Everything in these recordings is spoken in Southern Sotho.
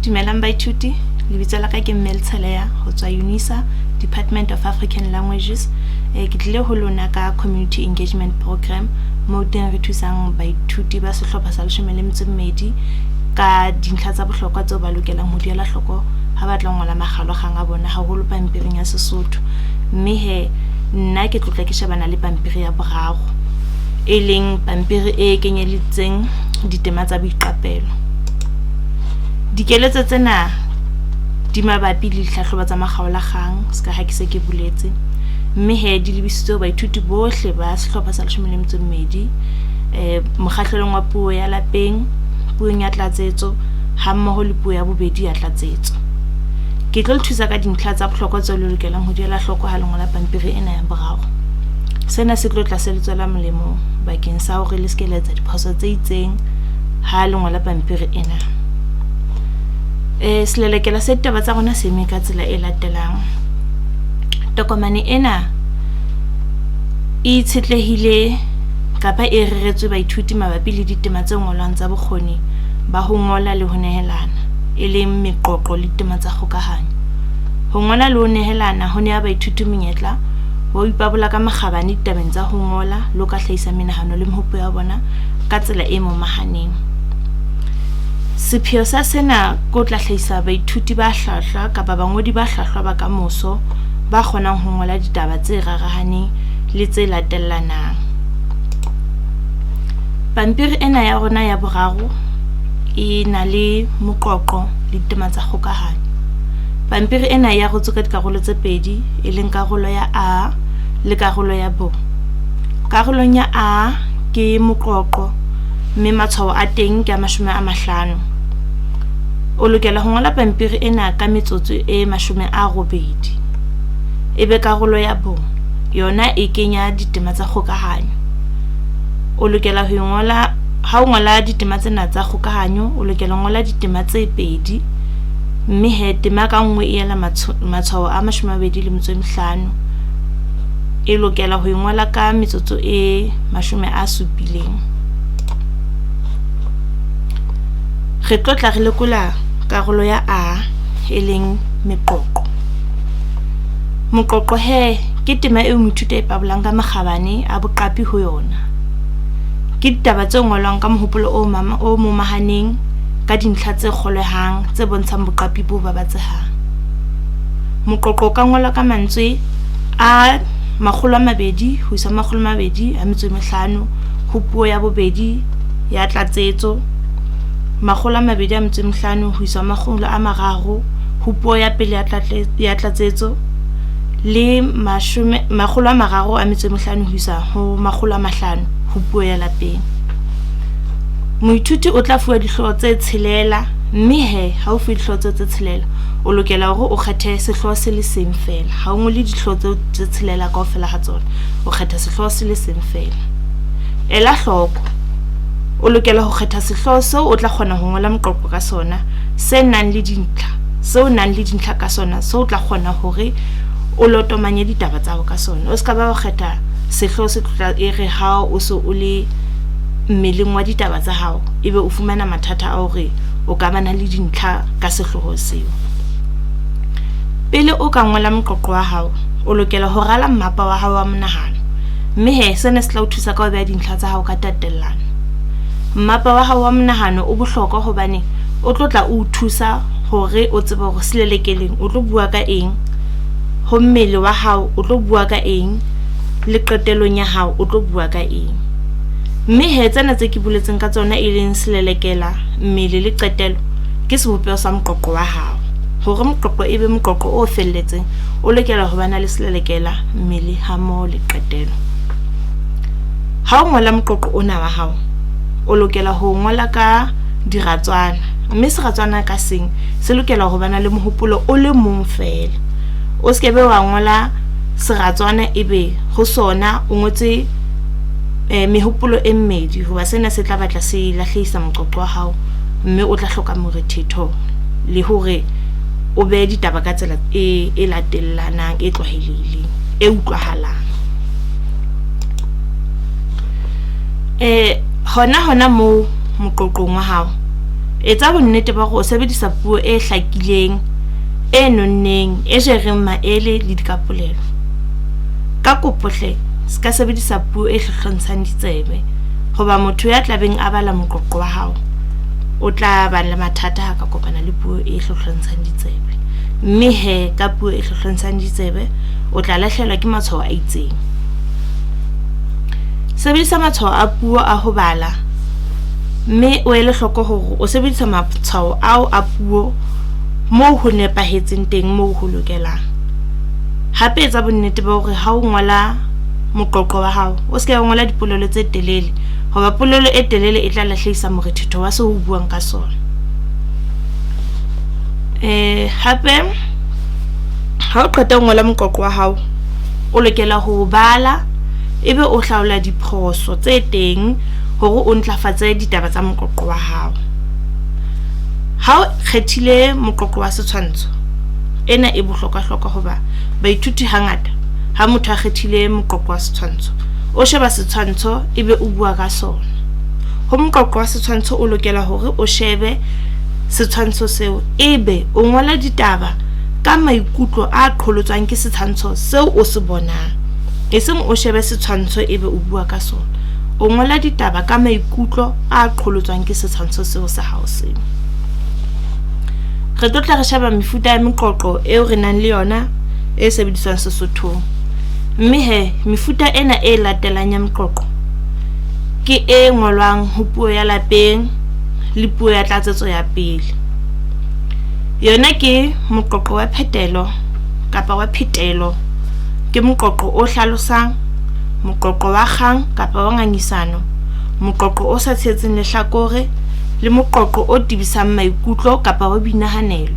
Dumelang baithuti, lebitso la ka ke Mmel Tshaleya ho tswa UNISA, Department of African Languages. Ke tlile ho lona ka Community Engagement Program moo teng re thusang baithuti ba sehlopha sa 12 ka dintlha tsa bohlokwa tseo ba lokelang ho di ela hloko ha ba tla ngola makgalokgang a bona haholo pampiring ya Sesotho. Mme he nna ke tlotla ke shebana le pampiri ya boraro, e leng pampiri e kenyeletseng ditema tsa boiqapelo. Dikeletso tsena di mabapi le dihlahlobo tsa makgaolakgang ska ha ke se ke boletse, mme he di lebisitswe baithuti bohle ba sehlopha sa 12 mokgahlelong wa puo ya lapeng, puong ya tlatsetso ha mmoho le puo ya bobedi ya tlatsetso. Ke tlo le thusa ka dintlha tsa bohlokwa tseo le lokelang ho di ela hloko ha le ngola pampiri ena ya boraro. Sena se tlo tla se le tswela molemo bakeng sa hore le se ke la etsa diphoso tse itseng ha le ngola pampiri ena. Selelekela se taba tsa rona se eme ka tsela e latelang. Tokomane ena e itshetlehile kapa e reretswe baithuti mabapi le ditema tse ngolwang tsa bokgoni ba ho ngola le ho nehelana, e leng meqoqo le ditema tsa kgokahanyo. Ho ngola le ho nehelana ho nea baithuti monyetla wa ho ipabola ka makgabane ditabeng tsa ho ngola le ho ka hlahisa menahano le mehopolo ya bona ka tsela e momahaneng. Sepheo sa sena ko tla hlahisa baithuti ba hlwahlwa kapa bangodi ba hlwahlwa ba kamoso ba kgonang ho ngola ditaba tse rarahaneng le tse latellanang. Pampiri ena ya rona ya boraro e na le moqoqo le ditema tsa kgokahanyo. Pampiri ena ya rotswe ka dikarolo tse pedi, e leng karolo ya A le karolo ya B. Karolong ya A ke moqoqo mme matshwao a teng ke a 50. O lokela ho ngola pampiri ena ka metsotso e 80. Ebe karolo ya B yona e kenya ditema tsa kgokahanyo. O lokela ho ngola ha o ngola ditema tsena tsa kgokahanyo, o lokela ho ngola ditema tse pedi, mme he tema ka nngwe e ela matshwao a 25. E lokela ho ngola ka metsotso e 70. Re tlotla re lekola karolo ya A, e leng meqoqo. Moqoqo he ke tema eo moithuti a ipabolang ka makgabane a boqapi ho yona. Ke ditaba tse ngolwang ka mohopolo o momahaneng ka dintlha tse kgolehang tse bontshang boqapi bo babatsehang. Moqoqo ka ngolwa ka mantswe a 200 ho isa 225 ho puo ya bobedi ya tlatsetso, 225 ho isa 300 ho puo ya pele ya tlatsetso, le 350 ho isa ho 500 ho puo ya lapeng. Moithuti o tla fuwa dihlooho tse 6, mme he ha o fuwe dihlooho tse 6 o lokela hore o kgethe sehlooho se le seng fela. Ha o ngole dihlooho tse 6 kaofela ha tsona, o kgetha sehlooho se le seng fela. Ela hloko, o lokela ho kgetha sehlooho seo o tla kgona ho ngola moqoqo ka sona, se nang le dintlha ka sona, seo o tla kgona hore o lotomanye ditaba tsa ho ka sona. O ska ba ho kgetha sehlooho se tla e re ha o so o le mmeleng wa ditaba tsa hao ebe o fumana mathata a hore o ka bana le dintlha ka sehlooho seo. Pele o ka ngola moqoqo wa hao, o lokela ho rala mmapa wa hao wa monahano, mme he sena se tla o thusa ka ho beha dintlha tsa hao ka tatellano. Mmapa wa hao wa monahano o bohlokwa hobane o tlo tla o thusa hore o tsebe hore selelekeleng o tlo bua ka eng, ho mmele wa hao o tlo bua ka eng, le qetelong ya hao o tlo bua ka eng. Mme he tsena tse ke buletseng ka tsona e leng selelekela, mmele le qetelo ke sebopeho sa moqoqo wa hao. Hore moqoqo ebe moqoqo o felletseng, o lokela ho bana le selelekela, mmele ha mmoho le qetelo. Ha o ngola moqoqo ona wa hao, o lokela ho ngola ka diratswana, mme seratswana ka seng se lokela ho bana le mohopolo o le mong fela. O skebe wa ngola seratswana ebe ho sona o ngotse mehopolo e mmedi, hoba sena se tla batla se lahlehisa moqoqo wa hao, mme o tla hloka morethetho le hore o be ditaba ka tsela e latellanang, e tlwaelehileng, e utlwahalang. Hona mo moqoqong wa hao etsa bonnete ba hore o sebedisa puo e hlakileng, e nonneng, e jereng maele le dikapolelo. Ka kopo hle, ska sebedisa puo e hlohlontsang ditsebe, hoba motho ya tlabeng a bala moqoqo wa hao o tla ba le mathata ha ka kopana le puo e hlohlontsang ditsebe. Mme he ka puo e hlohlontsang ditsebe o tla lahlehelwa ke matshwao a itseng. Sebedisa matshwao a puo a ho bala, mme o ele hloko hore o sebedisa matshwao ao a puo moo ho nepahetseng teng, moo ho lokelang. Hape etsa bonnete ba hore ha o ngola moqoqo wa hao o se ke wa ngola dipolelo tse telele, hoba polelo e telele e tla lahlehisa morethetho wa seo o buang ka sona. Hape ha o qeta ho ngola moqoqo wa hao o lokela ho bala, ebe o hlaola diphoso tse teng hore o ntlafatse ditaba tsa moqoqo wa hao. Ha o kgethile moqoqo wa setshwantsho, ena e bohlokwa hoba baithuti hangata ha motho a kgethile moqoqo wa setshwantsho, o sheba setshwantsho ebe o bua ka sona. Ho moqoqo wa setshwantsho o lokela hore o shebe setshwantsho seo, ebe o ngola ditaba ka maikutlo a qholotswang ke setshwantsho seo o se bonang. Eseng o shebe setshwantsho ebe o bua ka sona. O ngola ditaba ka maikutlo a qholotswang ke setshwantsho seo sa hao seo. Re tla re sheba mefuta ya meqoqo eo re nang le yona e sebediswang Sesothong. Mme he, mefuta ena e latelang ya meqoqo ke e ngolwang ho puo ya lapeng le puo ya tlatsetso ya pele. Yona ke moqoqo wa phetelo kapa wa phetelo, ke moqoqo o hlalosang, moqoqo wa kgang kapa wa ngangisano, moqoqo o sa tshetseng lehlakore, le moqoqo o tibisang maikutlo kapa wa binahanelo.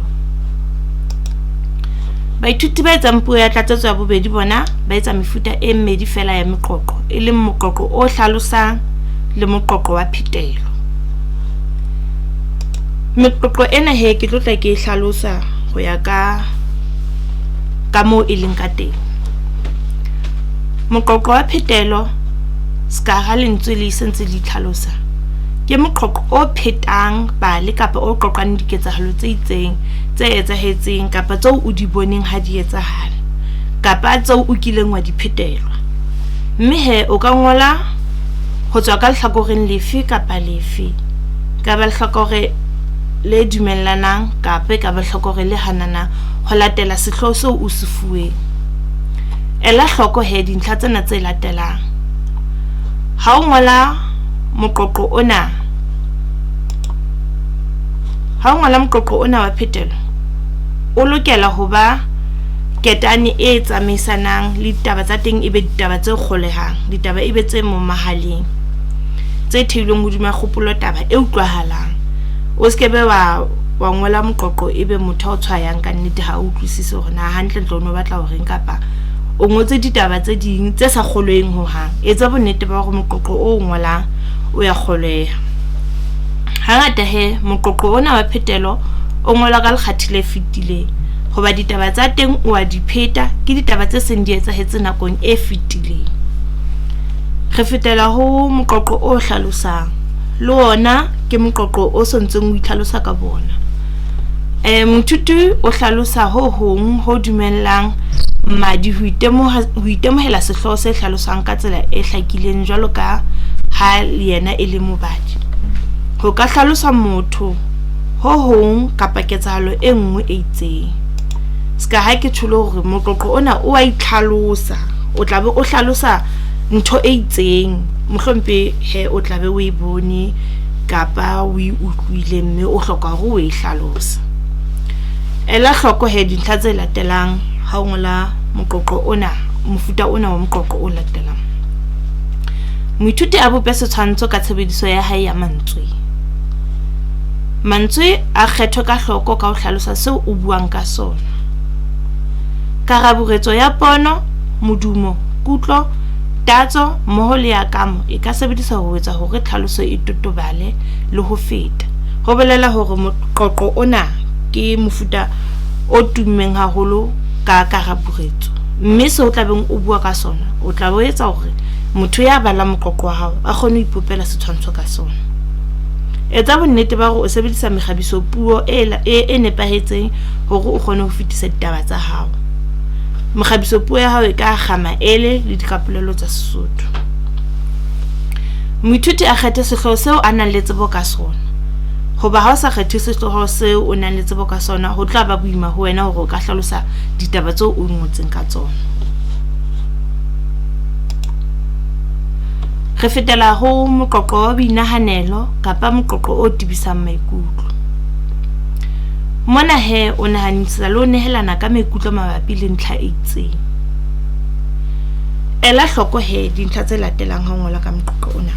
Baithuti ba etsang puo ya tlatsetso ya bobedi bona ba etsa mefuta e mmedi fela ya meqoqo, e leng moqoqo o hlalosang le moqoqo wa phetelo. Meqoqo ena he ke tlo tla ke hlalosa ho ya ka moo e leng ka teng. Moqoqo wa phetelo, ska ha lentswe le sentse le tlhalosa, ke moqoqo o phetang bale kapa o qoqang diketsahalo tse itseng tse etsahetseng kapa tseo o di boneng ha di etsahala, kapa tseo o kileng wa di phetelwa. Mme he o ka ngola ho tswa ka lehlakoreng lefe kapa lefe, ka ba lehlakore le dumellanang kapa ka ba lehlakore le hananang ho latela sehloho seo o se fuweng. Ela hloko he dintlha tsena tse latelang. Ha o ngola moqoqo ona wa phetelo, o lokela ho ba ketane e tsamaisanang le ditaba tsa teng, ebe ditaba tse kgolehang, ditaba ebe tse momahaleng, tse theilweng hodima kgopolo taba e utlwahalang. O se ke be wa ngola moqoqo ebe motho o tshwayang ka nnete ha o utlwisise hore na hantle ntlo no batla hore kapa o ngotse ditaba tse ding tse sa kgolweng ho hang. Etsa bonnete ba hore moqoqo o ngolang o ya kgoleha. Hangata he moqoqo ona wa phetelo o ngola ka lekgati le fetileng, hoba ditaba tsa teng o a di pheta ke ditaba tse seng di etsahetse nakong e fetileng. Re fetela ho moqoqo o hlalosang, le ona ke moqoqo o sontseng o itlhalosa ka bona. Moithuti o hlalosa ho hong ho dumellang mmadi ho itemohela sehloho se hlalosang ka tsela e hlakileng jwalo ka ha yena e le mobadi. Ho ka hlalosa motho ho hong kapa ketsahalo e nngwe e itseng. Ska ha ke tsholo hore moqoqo ona o a itlhalosa, o tla be o hlalosa ntho e itseng, mohlompe he o tla be o e bone kapa o e utlwile mme o hloka hore o e hlalose. Ela hloko he dintlha tse latelang ha o ngola moqoqo ona, mofuta ona wa moqoqo o latelang. Moithuti a bope setshwantsho ka tshebediso ya hae ya mantswe. Mantswe a kgethwe ka hloko ka ho hlalosa seo o buang ka sona. Karaburetso ya pono, modumo, kutlo, tatso mmoho le ya kamo e ka sebediswa ho etsa hore tlhaloso e totobale le ho feta. Ho bolela hore moqoqo ona ke mofuta o tummeng haholo ka karaburetso, mme se o tlabeng o bua ka sona o tla bo etsa hore motho ya bala moqoqo wa hao a kgone ho ipopela setshwantsho ka sona. etsa bonnete ba hore o sebedisa mekgabiso puo e nepahetseng hore o kgone ho fetisa ditaba tsa hao. Mekgabiso puo ya hao e ka akga maele le dikapolelo tsa Sesotho. Moithuti a kgethe sehloho seo a nang le tsebo ka sona. Hoba ha o sa kgethe sehloho seo o nang le tsebo ka sona, ho tla ba boima ho wena hore o ka hlalosa ditaba tseo o ngotseng ka tsona. Re fetela ho moqoqo wa boinahanelo kapa moqoqo o tibisang maikutlo. Mona he o nahanisa le o nehelana ka maikutlo mabapi le ntlha e itseng. Ela hloko he dintlha tse latelang ha o ngola ka moqoqo ona.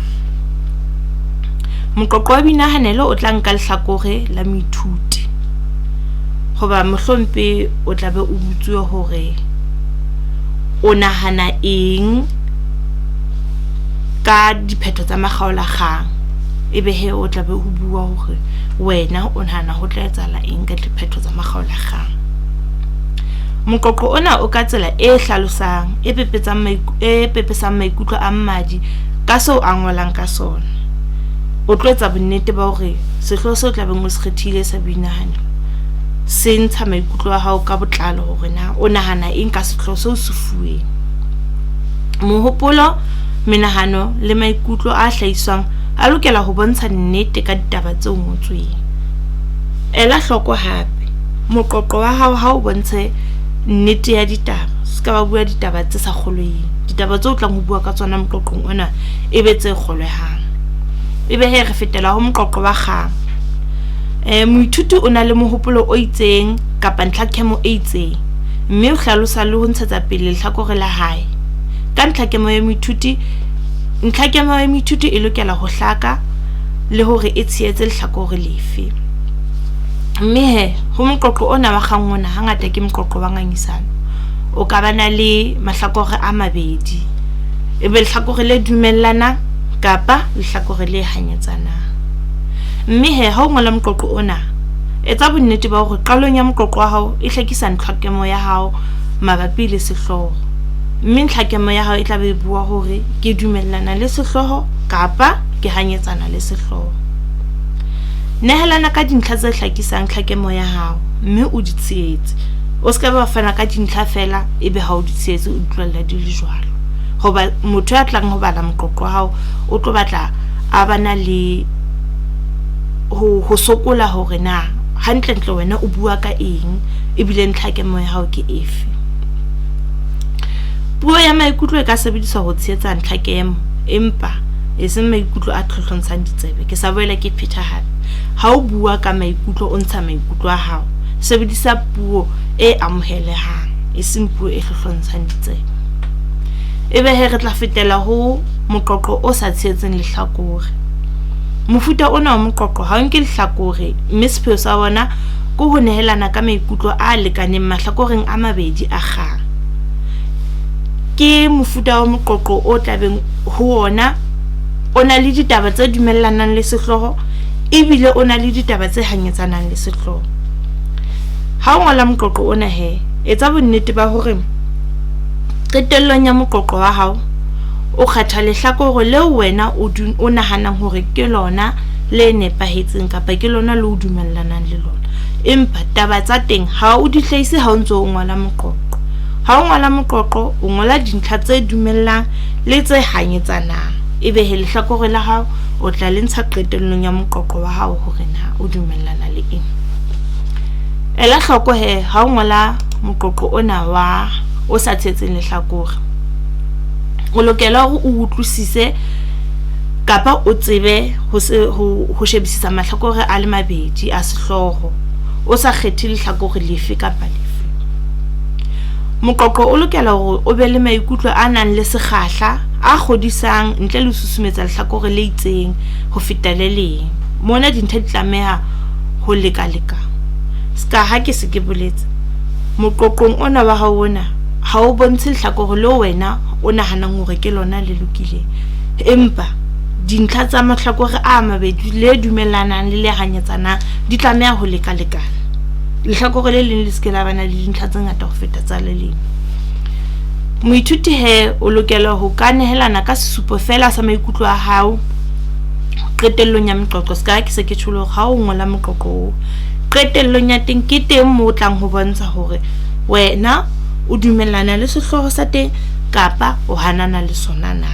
Moqoqo wa boinahanelo o tla nka lehlakore la moithuti. Hoba mohlompe o tla be o butsuwe hore o nahana eng ka diphetho tsa makgaolakgang. Ebe he o tla be o bua hore wena o nahana ho tla etsahala eng ka diphetho tsa makgaolakgang. Moqoqo ona o ka tsela e hlalosang e pepesang maikutlo a mmadi ka seo a ngolang ka sona. O tlo etsa bonnete ba hore sehloho seo tla beng o se kgethile sa boinahanelo se ntsha maikutlo a hao ka botlalo hore na o nahana eng ka sehloho seo se fuweng. Mohopolo, menahano le maikutlo a hlahiswang a lokela ho bontsha nnete ka ditaba tseo ngotsweng. Ela hloko hape, moqoqo wa hao ha o bontshe nnete ya ditaba, ska ba bua ditaba tse sa kgolweng. Ditaba tseo tlang ho bua ka tsona moqoqong ona e be tse kgolwehang. Ebe he re fetela ho moqoqo wa kgang. Moithuti o na le mohopolo o itseng kapa ntlhakemo e itseng, mme o hlalosa le ho ntshetsa pele lehlakore la hae. Ka ntlhakemo ya moithuti e lokela ho hlaka le hore e tshehetse lehlakore lefe. Mme he ho moqoqo ona wa kgang ona hangata ke moqoqo wa ngangisano. O ka bana le mahlakore a mabedi, ebe lehlakore le dumellana kapa lehlakore le hanyetsanang. Mme he ha o ngola moqoqo ona, etsa bonnete ba hore qalong ya moqoqo wa hao e hlakisa ntlhakemo ya hao mabapi le sehloho. Mme ntlhakemo ya hao e tla be bua hore ke dumellana le sehloho kapa ke hanyetsana le sehloho. Nehelana ka dintlha tse hlakisang ntlhakemo ya hao, mme o di tshehetse. O ska ba fana ka dintlha fela ebe ha o di tshehetse o ditlwella di le jwalo. Hoba motho ya tlang ho bala moqoqo wa hao o tlo batla a bana le ho sokola hore na hantle wena o bua ka eng ebile ntlhakemo ya hao ke efe. Puo ya maikutlo e ka sebediswa ho tshehetsa ntlhakemo, empa e seng maikutlo a tlhotlhontshang ditsebe. Ke sa boela ke pheta hape. Ha o bua ka maikutlo o ntsha maikutlo a hao, sebedisa puo e amohelehang, e seng puo e hlolontshang ditsebe. Ebe he re tla fetela ho moqoqo o sa tshehetseng lehlakore. Mofuta ona wa moqoqo ha o nke lehlakore, mme sepheo sa ona ke ho nehelana ka maikutlo a lekaneng mahlakoreng a mabedi a kgang. Ke mofuta wa moqoqo o tlabeng ho ona o na le ditaba tse dumellanang le sehloho ebile o na le ditaba tse hanyetsanang le sehloho. Ha o ngola moqoqo ona he, etsa bonnete ba hore qetellong ya moqoqo wa hao o kgetha lehlakore leo wena o nahanang hore ke lona le nepahetseng kapa ke lona le o dumellanang le lona. Empa taba tsa teng ha o di hlahise ha o ntso o ngola moqoqo. Ha o ngola moqoqo o ngola dintlha tse dumellang le tse hanyetsanang. Ebe he lehlakore la hao o tla le ntsha qetellong ya moqoqo wa hao hore na o dumellana le eng. Ela hloko he ha o ngola moqoqo ona o sa tshetseng lehlakore, o lokela hore o utlwisise kapa o tsebe ho shebisisa mahlakore a le mabedi a sehloho, o sa kgethe lehlakore lefe kapa lefe. Moqoqo o lokela hore o be le maikutlo a nang le sekgahla, a kgodisang ntle le ho susumetsa lehlakore le itseng ho feta le leng. Mona dintlha di tlameha ho leka-leka. Ska ha ke se ke boletse, moqoqong ona wa hao ona ha o bontshe lehlakore leo wena o nahanang hore ke lona le lokileng, empa dintlha tsa mahlakore a mabedi le dumellanang le le hanyetsanang di tlameha ho leka-lekana. Lehlakore le leng le se ke la bana le dintlha tse ngata ho feta tsa le leng. Moithuti he o lokela ho ka nehelana ka sesupo fela sa maikutlo a hao qetellong ya moqoqo ska ke se ke tsholo ha o ngola moqoqo qetellong ya teng ke teng mo tlang ho bontsha hore wena o dumellana le sehloho sa teng kapa o hanana le sona na.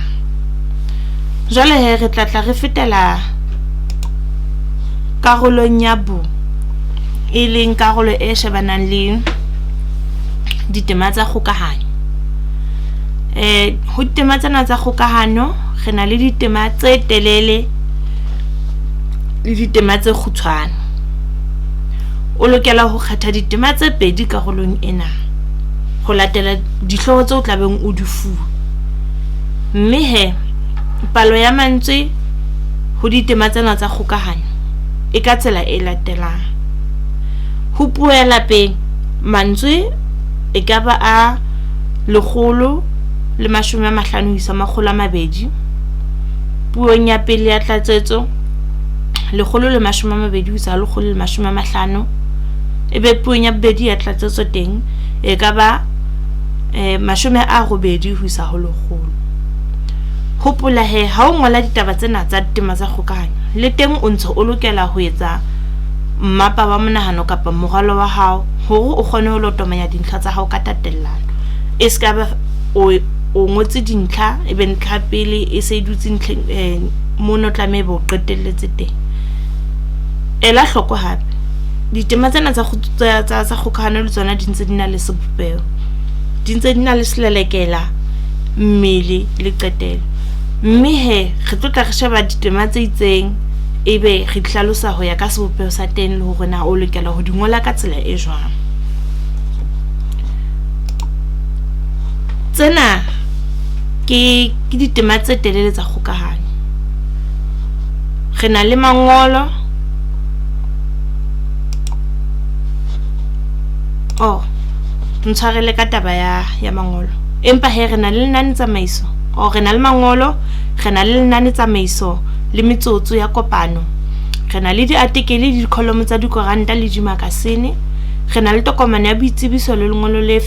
Jwale re tla re fetela karolong ya bu e leng karolo e shebanang le ditema tsa kgokahanyo. Ho ditema tsena tsa kgokahanyo re na le ditema tse telele le ditema tse kgutshwane. O lokela ho kgetha ditema tse pedi karolong ena ho latela dihloho tse o tla beng o di fuwa. Mme palo ya mantswe ho ditema tsena tsa kgokahanyo e ka tsela e latelang. Ho puo ya lapeng mantswe e ka ba a 150 ho isa 200. Puong ya pele ya tlatsetso 120 ho isa 150. Ebe puong ya bobedi ya tlatsetso teng e ka ba 80 ho isa 100. Hopola ha o ngola ditaba tsena tsa ditema tsa kgokahanyo le teng o ntse o lokela ho etsa mmapa wa monahano kapa moralo wa hao hore o kgone ho lotomanya dintlha tsa hao ka tatellano. E ska ba o ngotse dintlha ebe ntlha pele e se dutse ntlheng mono tlame bo qetelletse teng. Ela hloko hape ditema tsena tsa kgokahanyo le tsona di ntse di na le sebopeho, di ntse di na le selelekela, mmele le qetelo. Mme re tla re sheba ditema tse itseng ebe re hlalosa ho ya ka sebopeho sa teng le hore na o lokela ho di ngola ka tsela e jwang. Tsena ke ditema tse telele tsa kgokahanyo. Re na le mangolo ntshwarele ka taba ya mangolo. Empa re na le lenane tsamaiso re na le mangolo, re na le lenane tsamaiso le metsotso ya kopano. Re na le diartikele le dikolome tsa dikoranta le dimakasine. Re na le tokomane ya boitsebiso le lengolo le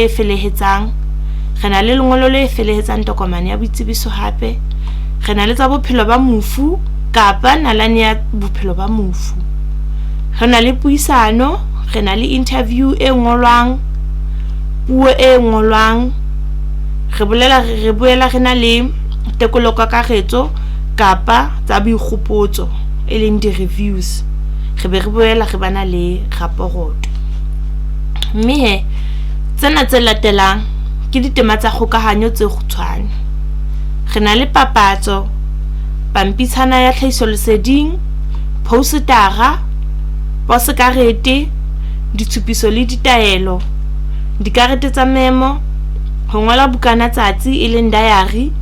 felehetsang. Re na le lengolo le felehetsang tokomane ya boitsebiso hape. Re na le tsa bophelo ba mofu kapa nalane ya bophelo ba mofu. Re na le puisano, re na le interview e ngolwang, puo e ngolwang. Re boela re na le tekolo ka kagetso kapa tsa boikgopotso e leng di-reviews. Re boela re bana le raporoto. Mme tsena tse latelang ke ditema tsa kgokahanyo tse kgutshwane. Re na le papatso, pampitshana ya tlhahisoleseding, postara, posekarete, ditshupiso le ditaelo, dikarete tsa memo, ho ngola bukana tsatsi e leng diary,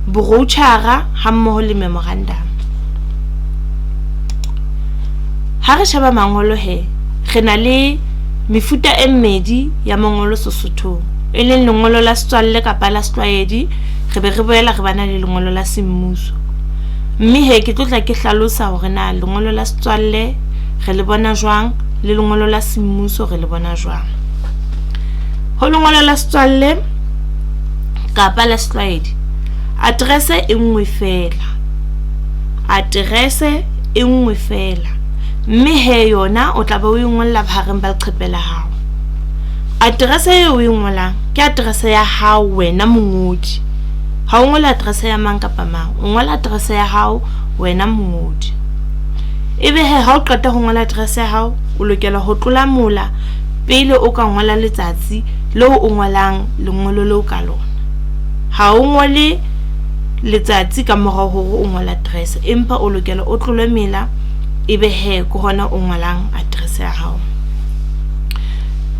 brochara hammoho le memorandum. Ha re sheba mangolo re na le mefuta e mmedi ya mangolo Sesothong, e leng lengolo la setswalle kapa la setlwaedi. Re boela re bana le lengolo la semmuso. Mme ke tlotla ke hlalosa hore na lengolo la setswalle re le bona jwang le lengolo la semmuso re le bona jwang. Ho lengolo la setswalle kapa la setlwaedi, address e nngwe fela. Mme yona o tla ba o ngolla bhareng ba leqhepe la hao. Address eo o ngolang ke address ya hao wena mongodi. Ha o ngola address ya mang kapa mang, o ngola address ya hao wena mongodi. Ebe ha o qeta ho ngola address ya hao, o lokela ho tlola mola pele o ka ngola letsatsi leo o ngolang lengolo leo ka lona. Ha o ngole letsatsi ka morao hore o ngola address, empa o lokela o tlole mela ebe ko hona o ngolang address ya hao.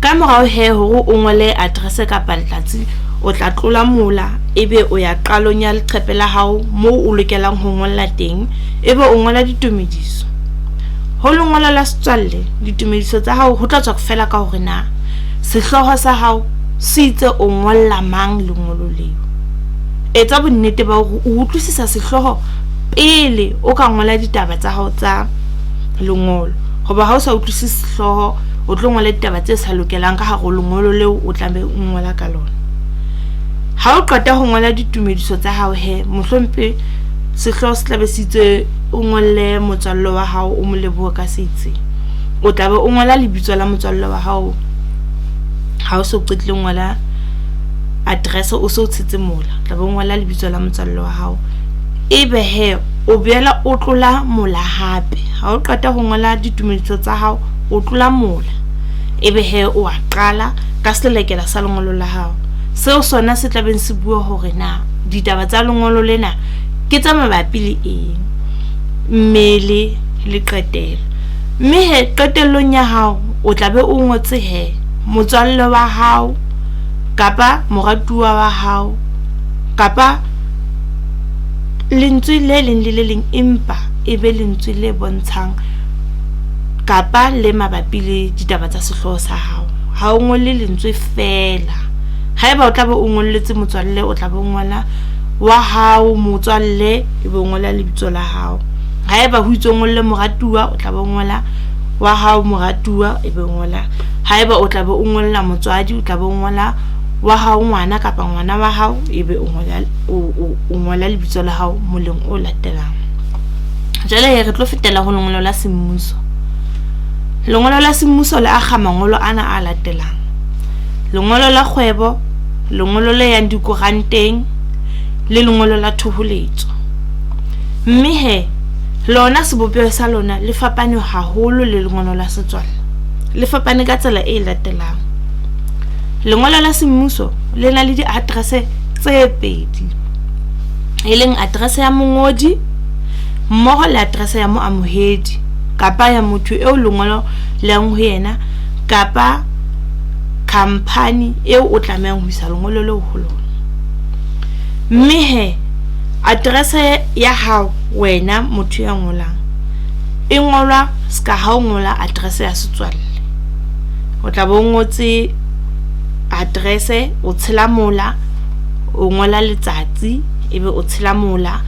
Ka morao hore o ngole address kapa letsatsi, o tla tlola mola ebe o ya qalong ya leqhepe la hao moo o lokelang ho ngolla teng, ebe o ngola ditumediso. Ho lengolo la setswalle, ditumediso tsa hao ho tla tswa fela ka hore na sehloho sa hao se itse o ngolla mang lengolo leo. Etsa bonnete ba hore o utlwisisa sehloho pele o ka ngola ditaba tsa hao tsa lengolo. Hoba ha o sa utlwisisa sehloho, o tlo ngola ditaba tse sa lokelang ka hare ho lengolo leo o tlabe o ngola ka lona. Ha o qeta ho ngola ditumediso tsa hao mohlompe sehloho se tlabe se itse o ngolle motswalle wa hao o mo leboha ka se itseng. O tlabe o ngola lebitso la motswalle wa hao ha o so qetile ngola address o so tshetse mola, tlabe o ngola lebitso la motswalle wa hao. Ebe he o boela o tlola mola hape ha o qeta ho ngola ditumediso tsa hao o tlola mola. Ebe he o a qala ka selekela sa lengolo la hao, seo sona se tlabeng se bua hore na ditaba tsa lengolo lena ke tsa mabapi le eng, mmele le qetelo. Mme he qetellong ya hao o tlabe o ngotse he motswalle wa hao kapa moratuwa wa hao kapa lentswe le leng le le leng, empa ebe lentswe le bontshang kapa le mabapi le ditaba tsa sehloho sa hao. Ha o ngole lentswe fela. Haeba o tlabe o ngolletse motswalle o tlabe o ngola wa hao motswalle ebe o ngola lebitso la hao. Haeba ho itse ngolle moratuwa o tlabe o ngola wa hao moratuwa ebe o ngola. Haeba o tlabe o ngolla motswadi o tlabe o ngola wa hao ngwana kapa ngwana wa hao ebe o ngola lebitso la hao moleng o latelang. Jwale re tlo fetela ho lengolo la semmuso. Lengolo la semmuso le akga mangolo ana a latelang: lengolo la kgwebo, lengolo le yang dikoranteng le lengolo la thoholetso. Mme he lona sebopeho sa lona le fapane haholo le lengolo la setswalle. Le fapane ka tsela e latelang: lengolo la semmuso le na le di-address tse pedi, e leng address ya mongodi mmoho le address ya moamohedi kapa ya motho eo lengolo le yang ho yena kapa company eo o tlamehang ho isa lengolo leo ho lona. Mme he address ya hao wena motho ya ngolang e ngolwa ska ha o ngola address ya setswalle. O tla bo ngotse address o tshela mola o ngola letsatsi ebe o tshela mola.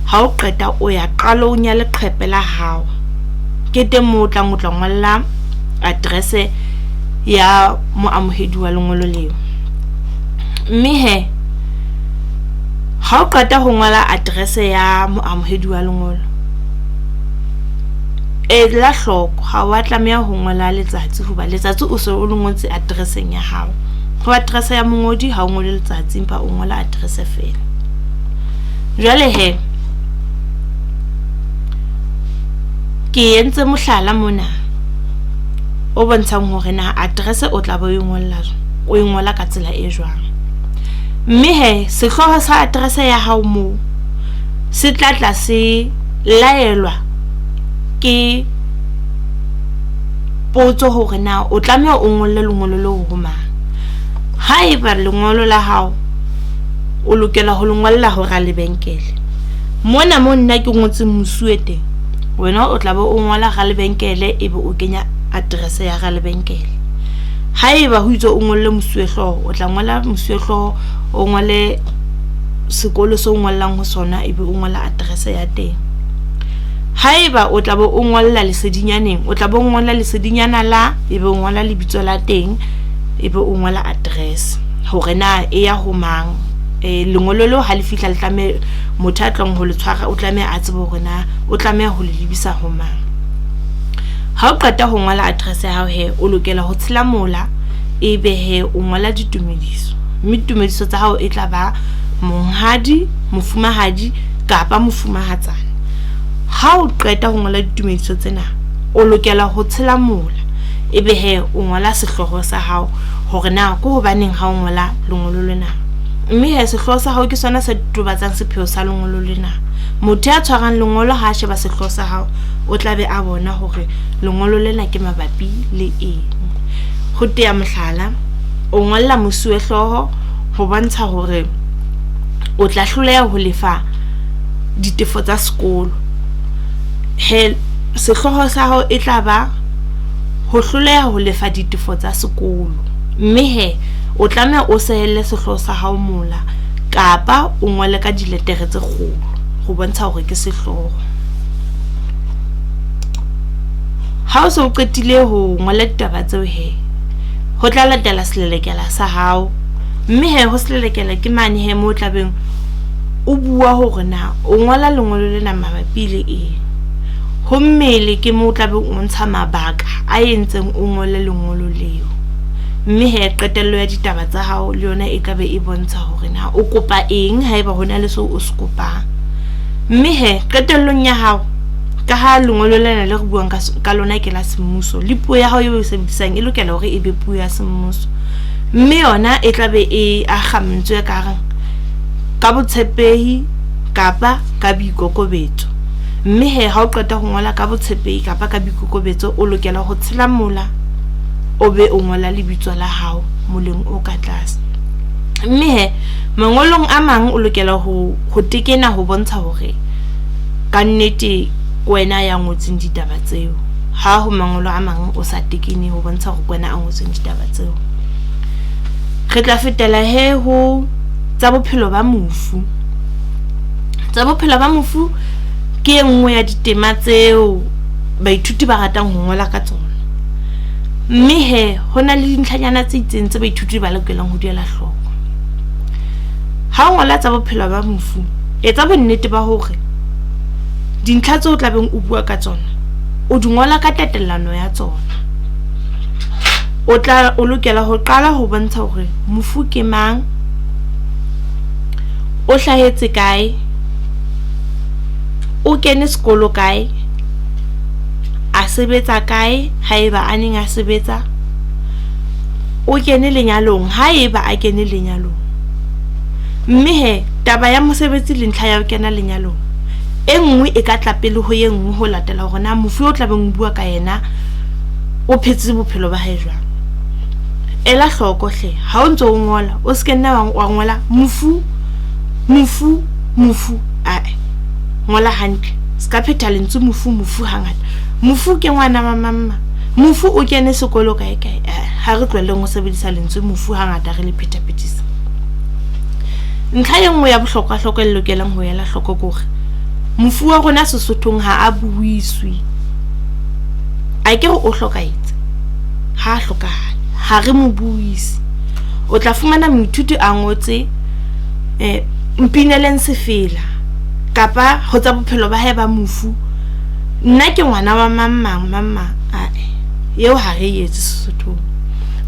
Ha o qeta o ya qalong ya leqhepe la hao ke teng mo tla ngolla address ya moamohedi wa lengolo leo. Mme he ha o qeta ho ngola address ya moamohedi wa lengolo e la hloko ha wa tlameha ho ngola letsatsi hoba letsatsi o se o lengotse addresseng ya hao. Ho address ya mongodi ha o ngole letsatsi empa o ngola address fela. Jwale he ke entse mohlala mona o bontshang hore na address o tla bo o ngola ka tsela e jwang. Mme he sehloho sa address ya hao mo se tlatla se laelwa ke potso hore na o tlameha o ngolle lengolo leo ho mang. Haeba lengolo la hao o lokela ho lengolla ho ra lebenkele, mona mo nna ke ngotse mosuwe teng, wena o tla be o ngola ga lebenkele ebe o kenya address ya ga lebenkele. Haeba ho itse o ngolle mosuwehlooho o tla ngola mosuwehlooho o ngole sekolo se o ngollang ho sona ebe o ngola address ya teng. Haeba o tla be o ngolla lesedinyaneng o tla be o ngola lesedinyana la ebe o ngola lebitso la teng ebe o ngola address hore na e ya ho mang. Lengolo leo ha le fihla le tlameha motho a tlong ho le tshwara o tlameha a tsebe hore na o tlameha ho le lebisa ho mang. Ha o qeta ho ngola address ya hao he o lokela ho tshela mola ebe he o ngola ditumediso. Mme ditumediso tsa hao e tla ba monghadi, mofumahadi kapa mofumahatsana. Ha o qeta ho ngola ditumediso tsena o lokela ho tshela mola ebe he o ngola sehloho sa hao hore na ko hobaneng ha o ngola lengolo lena. Mme he sehloho sa hao ke sona se tobatsang sepheo sa lengolo lena. Motho ya tshwarang lengolo ha sheba sehloho sa hao o tla be a bona hore lengolo lena ke mabapi le eng. Ho tea mohlala o ngolla mosuwehlooho ho bontsha hore o tla hloleha ho lefa ditefo tsa sekolo. He sehloho sa hao e tla ba ho hloleha ho lefa ditefo tsa sekolo. Mme he o tlameha o sehelle sehloho sa hao mola kapa o ngole ka diletere tse kgolo ho bontsha hore ke sehloho. Ha o se o qetile ho ngola ditaba tseo he ho tla latela selelekela sa hao. Mme he ho selelekela ke mane he mo tlabeng o bua hore na o ngola lengolo lena mabapi le eng. Ho mmele ke mo tla be o ntsha mabaka a entseng o ngole lengolo leo. Mme he qetello ya ditaba tsa hao le yona e tla be e bontsha hore na o kopa eng haeba hona le so o se kopang. Mme he qetellong ya hao ka ha lengolo lena le re buang ka lona ke la semmuso, le puo ya hao e o sebedisang e lokela hore e be puo ya semmuso. Mme yona e tla be e akgametswe ka botshepehi kapa ka boikokobetso. Mme he ha o qeta ho ngola ka botshepehi kapa ka boikokobetso, o lokela ho tshela mola o be o ngola lebitso la hao moleng o ka tlase. Mme he mangolong a mang o lokela ho tekena ho bontsha hore ka nnete wena ya ngotseng ditaba tseo. Ha ho mangolo a mang o sa tekene ho bontsha hore wena a ngotseng ditaba tseo. Re tla fetela he ho tsa bophelo ba mofu. Tsa bophelo ba mofu ke nngwe ya ditema tseo baithuti ba ratang ho ngola ka tsona. Mme he hona le dintlhanyana tse itseng tse baithuti ba lokelang ho di ela hloko. Ha o ngola tsa bophelo ba mofu, etsa bonnete ba hore dintlha tseo tla beng o bua ka tsona o di ngola ka tatellano ya tsona. O lokela ho qala ho bontsha hore mofu ke mang, o hlahetse kae, o kene sekolo kae, a sebetsa kae haeba a neng a sebetsa, o kene lenyalong haeba a kene lenyalong. Mme he taba ya mosebetsi le ntlha ya ho kena lenyalong e nngwe e ka tla pele ho ye nngwe ho latela hore na mofu o tla beng bua ka yena o phetse bophelo ba hae jwang. Ela hloko hle, ha o ntso o ngola o se ke nna wa ngola mofu ngola hantle. Ska phetha lentswe mofu hangata. Mofu ke ngwana wa mamma, mofu o kene sekolo kae. Ha re tlweleng ho sebedisa lentswe mofu hangata re le phethaphetisa. Ntlha e nngwe ya bohlokwa e lokelang ho ela hloko kore mofu wa rona Sesothong ha a buiswe. A ke o hlokaetse ha a hlokahale, ha re mo buisi. O tla fumana moithuti a ngotse Mpineleng Sefela kapa ho tsa bophelo ba hae ba mofu, nna ke ngwana wa mamma. Eo ha re etse Sesothong.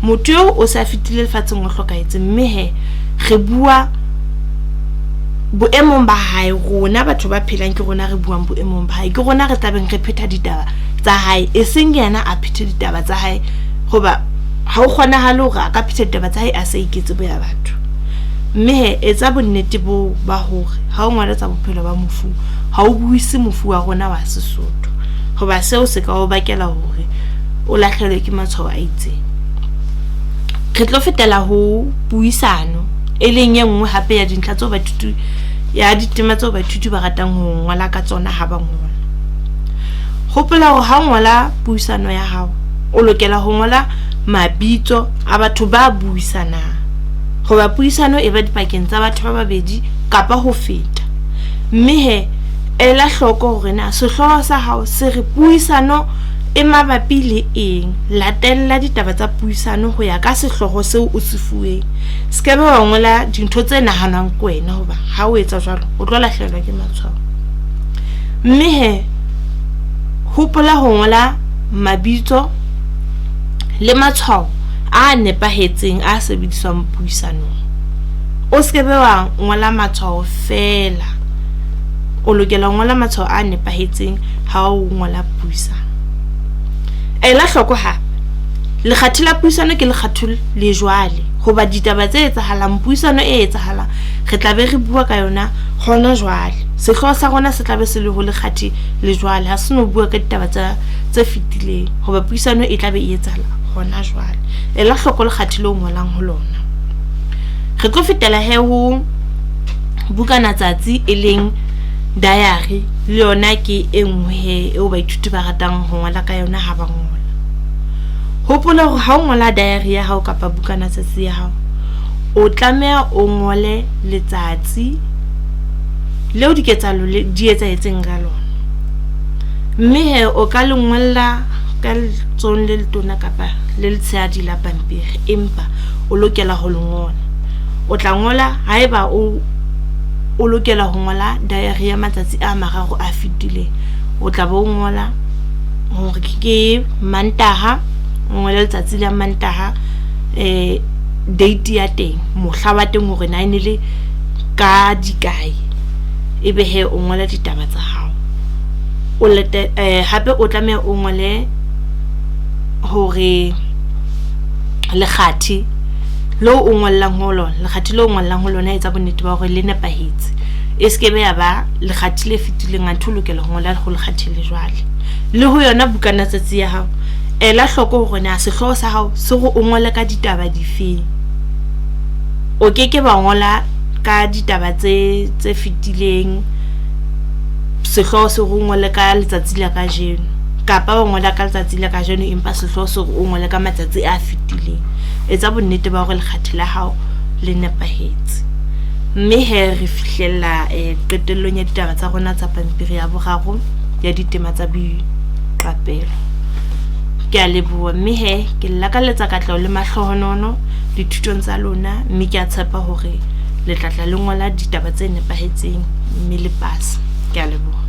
Motho eo o sa fitile lefatsheng o hlokaetse, mme he re bua boemong ba hae. Rona batho ba phelang ke rona re buang boemong ba hae, ke rona re tlabeng re phetha ditaba tsa hae, e seng yena a phethe ditaba tsa hae. Hoba ha o kgonahale hore a ka phetha ditaba tsa hae a sa iketse boya batho. Mme he etsa bonnete bo ba hore ha o ngola tsa bophelo ba mofu ha o buise mofu wa rona wa Sesotho, hoba seo se ka o bakela hore o lahlehelwe ke matshwao a itseng. Re tlo fetela ho puisano, e leng e nngwe hape ya dintlha tseo ditema tseo baithuti ba ratang ho ngola ka tsona ha ba ngola. Hopola hore ha o ngola puisano ya hao, o lokela ho ngola mabitso a batho ba buisanang, hoba puisano e ba dipakeng tsa batho ba babedi kapa ho feta. Mme he ela hloko hore na sehloho sa hao se re puisano e mabapi le eng. Latella ditaba tsa puisano ho ya ka sehloho seo o se fuweng. Se be wa ngola dintho tse nahanwang ke wena, hoba ha o etsa jwalo o tlo lahlehelwa ke matshwao. Mme he hopola ho ngola mabitso le matshwao a nepahetseng a sebediswang puisanong. O se be wa ngola matshwao fela, o lokela ho ngola matshwao a nepahetseng ha o ngola puisano. Ela hloko hape, lekgathe la puisano ke lekgatho le jwale, hoba ditaba tse etsahalang puisano e etsahalang re tla be re bua ka yona hona jwale. Sehloho sa rona se tla be se le ho lekgathe le jwale, ha se no bua ka ditaba tse fitileng, hoba puisano e tla be e etsahala hona jwale. Ela hloko lekgathe le o ngolang ho lona. Re tlo fetela he ho bukana tsatsi e leng diary, le yona ke e nngwe he eo baithuti ba ratang ho ngola ka yona ha ba ngola. Hopola hore ha o ngola diary ya hao kapa bukana tsatsi ya hao, o tlameha o ngole letsatsi leo diketsahalo di etsahetseng ka lona. Mme he o ka le ngolla ka letsohong le letona kapa le letshehadi la pampiri, empa o lokela ho le ngola. O tla ngola haeba o o lokela ho ngola diary ya matsatsi a mararo a fetileng. O tla bo ngola hore ke Mantaha, o ngole letsatsi la Mantaha, date ya teng, mohla wa teng hore na ene le ka dikae. Ebe he o ngola ditaba tsa hao. O lete hape o tlameha o ngole hore lekgathi lo o ngollang ho lona, lekgathi lo o ngollang ho lona etsa bonnete ba hore le nepahetse. E skebe ya ba lekgathi le fetileng a thu lokela ho ngola go lekgathi le jwale. Le ho yona bukana tsatsi ya hao, ela hloko hore na sehloho sa hao se go o ngole ka ditaba difeng. O keke ba ngola ka ditaba tse fetileng, sehloho se go ngole ka letsatsi la kajeno, kapa ba ngola ka letsatsi la kajeno empa sehloho se go ngole ka matsatsi a fetileng. Etsa bonnete ba hore lekgathi la hao le nepahetse. Mme he re fihlella qetellong ya ditaba tsa rona tsa pampiri ya boraro ya ditema tsa boiqapelo. Ke a leboha, mme he ke lakaletsa katleho le mahlohonolo dithutong tsa lona, mme ke a tshepa hore le tlatla le ngola ditaba tse nepahetseng mme le pasa. Ke a leboha.